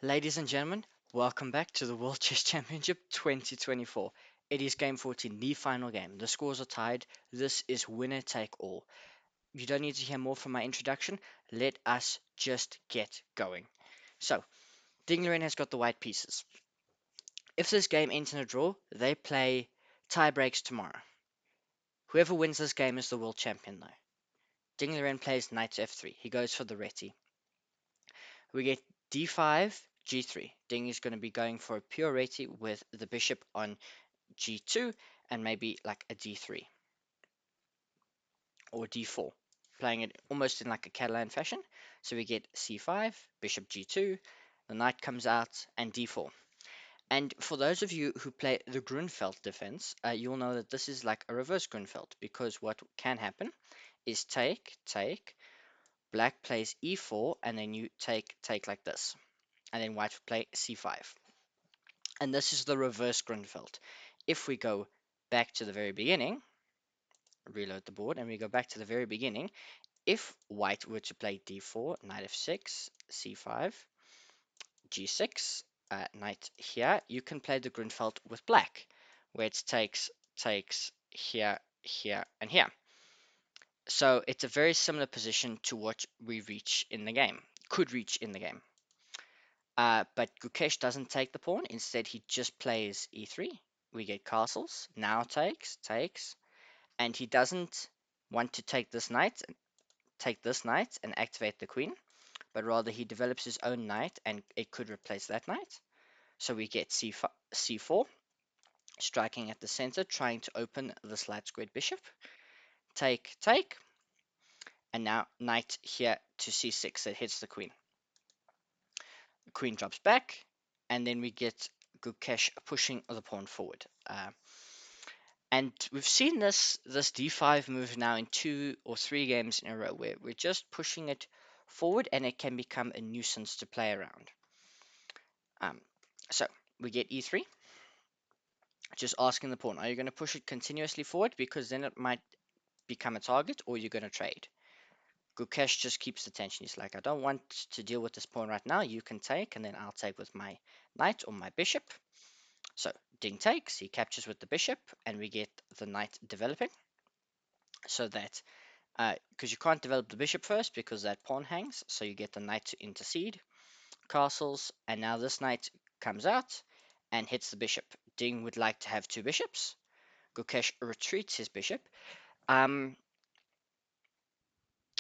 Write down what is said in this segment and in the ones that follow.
Ladies and gentlemen, welcome back to the World Chess Championship 2024. It is game 14, the final game. The scores are tied. This is winner take all. You don't need to hear more from my introduction. Let us just get going. So, Ding Liren has got the white pieces. If this game ends in a draw, they play tie breaks tomorrow. Whoever wins this game is the world champion, though. Ding Liren plays knight to f3. He goes for the reti. We get d5, g3. Ding is going to be going for a pure reti with the bishop on g2 and maybe like a d3 or d4, playing it almost in like a Catalan fashion. So we get c5, bishop g2, the knight comes out, and d4. And for those of you who play the Grunfeld defense, you'll know that this is like a reverse Grunfeld, because what can happen is take, black plays e4, and then you take like this, and then white would play c5. And this is the reverse Grunfeld. If we go back to the very beginning, reload the board, and we go back to the very beginning, if white were to play d4, knight f6, c5, g6, knight here, you can play the Grunfeld with black, where it takes here, here, and here. So it's a very similar position to what we could reach in the game. But Gukesh doesn't take the pawn. Instead, he just plays e3. We get castles. Now takes, and he doesn't want to take this knight and activate the queen, but rather he develops his own knight and it could replace that knight. So we get c4, striking at the center, trying to open this light squared bishop. Take, and now knight here to c6 that hits the queen. The queen drops back, and then we get Gukesh pushing the pawn forward. And we've seen this d5 move now in 2 or 3 games in a row, where we're just pushing it forward and it can become a nuisance to play around. So we get e3, just asking the pawn, are you going to push it continuously forward, because then it might become a target, or you're going to trade? Gukesh just keeps the tension. He's like, I don't want to deal with this pawn right now. You can take, and then I'll take with my knight or my bishop. So Ding takes, he captures with the bishop, and we get the knight developing. So that, because you can't develop the bishop first because that pawn hangs, so you get the knight to intercede, castles, and now this knight comes out and hits the bishop. Ding would like to have 2 bishops. Gukesh retreats his bishop.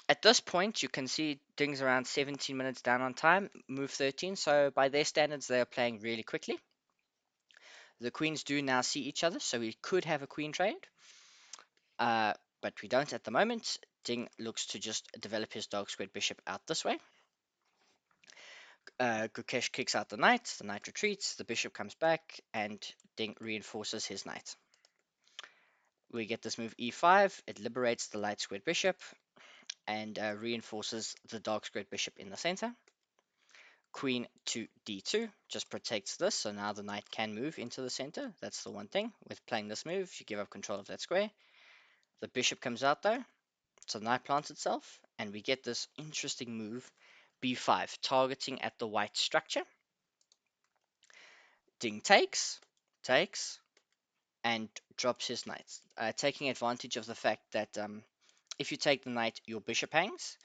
At this point, you can see Ding's around 17 minutes down on time, move 13, so by their standards, they are playing really quickly. The queens do now see each other, so we could have a queen trade, but we don't at the moment. Ding looks to just develop his dark squared bishop out this way. Gukesh kicks out the knight retreats, the bishop comes back, and Ding reinforces his knight. We get this move e5, it liberates the light squared bishop, and reinforces the dark squared bishop in the center. Queen to d2 just protects this, so now the knight can move into the center. That's the one thing with playing this move, you give up control of that square. The bishop comes out though, so the knight plants itself, and we get this interesting move, b5, targeting at the white structure. Ding takes, and drops his knight, taking advantage of the fact that if you take the knight, your bishop hangs.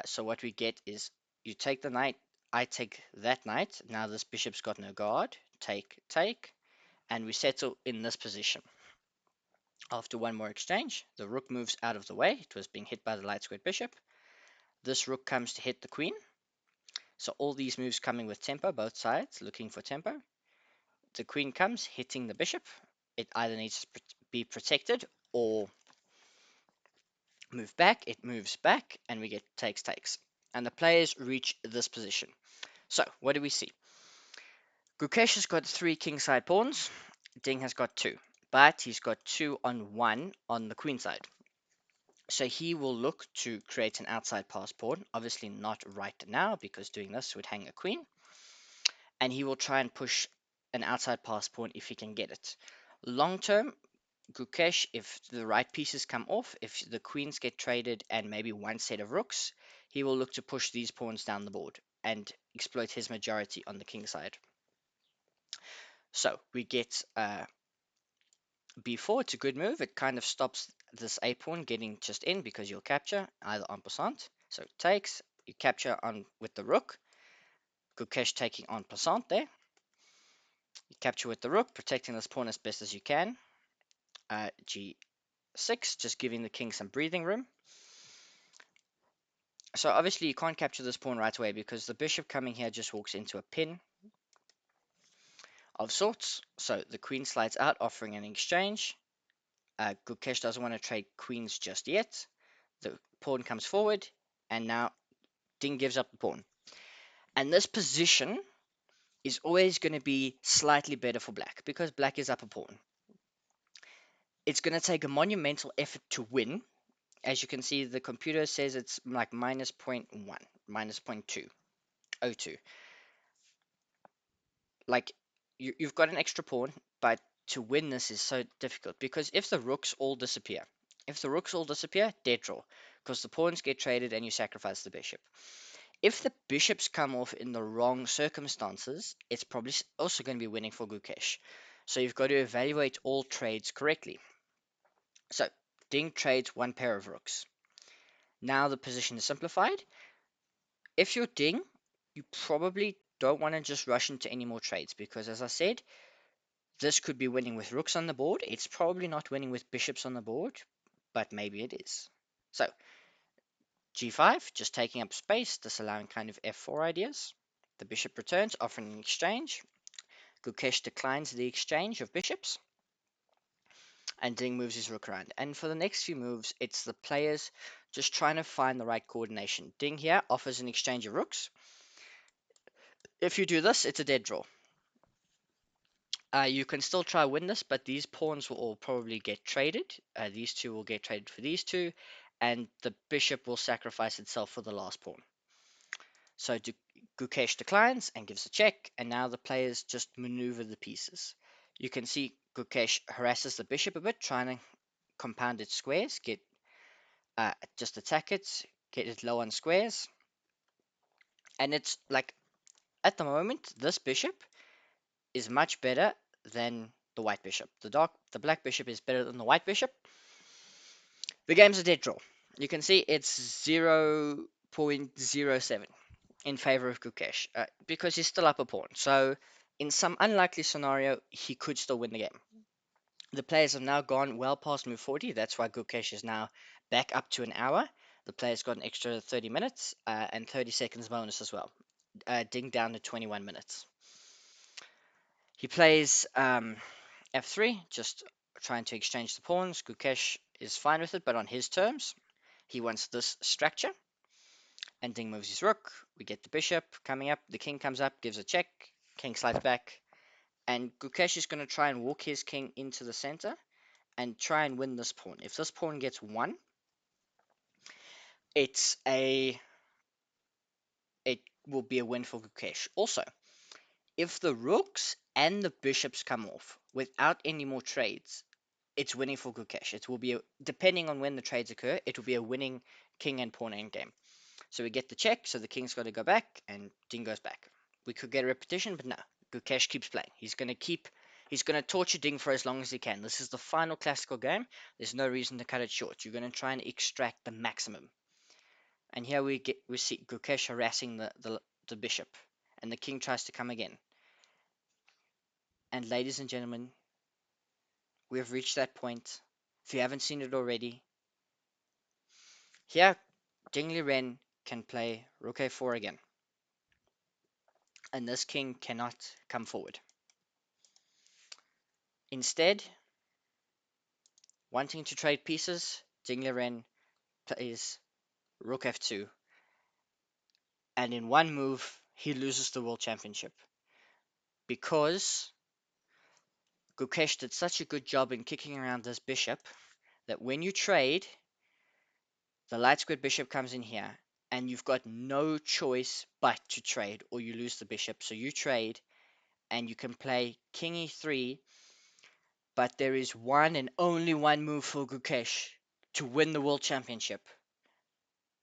So what we get is you take the knight, I take that knight. Now this bishop's got no guard. Take, and we settle in this position. After one more exchange, the rook moves out of the way. It was being hit by the light squared bishop. This rook comes to hit the queen. So all these moves coming with tempo, both sides looking for tempo. The queen comes, hitting the bishop. It either needs to be protected or move back. It moves back, and we get takes. And the players reach this position. So what do we see? Gukesh has got 3 kingside pawns. Ding has got 2, but he's got 2 on 1 on the queen side. So he will look to create an outside pass pawn. Obviously not right now, because doing this would hang a queen. And he will try and push an outside pass pawn if he can get it. Long term, Gukesh, if the right pieces come off, if the queens get traded and maybe one set of rooks, he will look to push these pawns down the board. and exploit his majority on the king side. So we get b4. It's a good move. It kind of stops this a pawn getting just in because you'll capture either en passant. So it takes, you capture on with the rook. Gukesh taking en passant there. You capture with the rook, protecting this pawn as best as you can. G6, just giving the king some breathing room. So obviously you can't capture this pawn right away because the bishop coming here just walks into a pin of sorts. So the queen slides out, offering an exchange. Gukesh doesn't want to trade queens just yet. The pawn comes forward, and now Ding gives up the pawn. And this position is always going to be slightly better for black because black is up a pawn. It's going to take a monumental effort to win. As you can see, the computer says it's like minus 0.1, minus 0.202. Like, you've got an extra pawn, but to win this is so difficult because if the rooks all disappear, dead draw, because the pawns get traded and you sacrifice the bishop. If the bishops come off in the wrong circumstances, it's probably also going to be winning for Gukesh. So you've got to evaluate all trades correctly. So Ding trades one pair of rooks. Now the position is simplified. If you're Ding, you probably don't want to just rush into any more trades because, as I said, this could be winning with rooks on the board. It's probably not winning with bishops on the board, but maybe it is. So g5, just taking up space, disallowing kind of f4 ideas. The bishop returns, offering an exchange. Gukesh declines the exchange of bishops, and Ding moves his rook around. And for the next few moves, it's the players just trying to find the right coordination. Ding here offers an exchange of rooks. If you do this, it's a dead draw. You can still try win this, but these pawns will all probably get traded. These two will get traded for these two, and the bishop will sacrifice itself for the last pawn. So Gukesh declines and gives a check, and now the players just maneuver the pieces. You can see Gukesh harasses the bishop a bit, trying to compound its squares, just attack it, get it low on squares. And it's like, at the moment, this bishop is much better than the white bishop. The black bishop is better than the white bishop. The game's a dead draw. You can see it's 0.07 in favor of Gukesh because he's still up a pawn. So in some unlikely scenario, he could still win the game. The players have now gone well past move 40. That's why Gukesh is now back up to an hour. The players got an extra 30 minutes and 30 seconds bonus as well. Ding down to 21 minutes. He plays f3, just trying to exchange the pawns. Gukesh is fine with it, but on his terms. He wants this structure. And Ding moves his rook. We get the bishop coming up. The king comes up, gives a check. King slides back. And Gukesh is going to try and walk his king into the center and try and win this pawn. If this pawn gets won, it will be a win for Gukesh. Also, if the rooks and the bishops come off without any more trades, it's winning for Gukesh. It will be, depending on when the trades occur, it will be a winning king and pawn endgame. So we get the check, so the king's got to go back, and Ding goes back. We could get a repetition, but no. Gukesh keeps playing. He's going to torture Ding for as long as he can. This is the final classical game. There's no reason to cut it short. You're going to try and extract the maximum. And here we see Gukesh harassing the bishop, and the king tries to come again. And ladies and gentlemen, we have reached that point. If you haven't seen it already, here Ding Liren can play Rook a4 again, and this king cannot come forward. Instead, wanting to trade pieces, Ding Liren plays Rook f2, and in one move, he loses the World Championship because Gukesh did such a good job in kicking around this bishop that when you trade, the light squared bishop comes in here, and you've got no choice but to trade, or you lose the bishop. So you trade, and you can play King e3, but there is one and only one move for Gukesh to win the World Championship.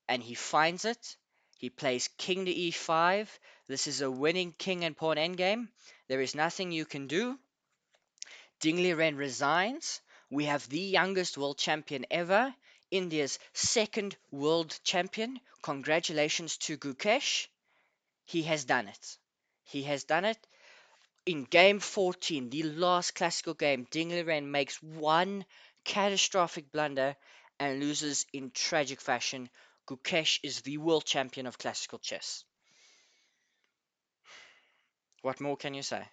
And he finds it, He plays king to e5. This is a winning king and pawn endgame. There is nothing you can do. Ding Liren resigns. We have the youngest world champion ever, India's second world champion. Congratulations to Gukesh. He has done it. He has done it. In game 14, the last classical game, Ding Liren makes one catastrophic blunder and loses in tragic fashion. Gukesh is the world champion of classical chess. What more can you say?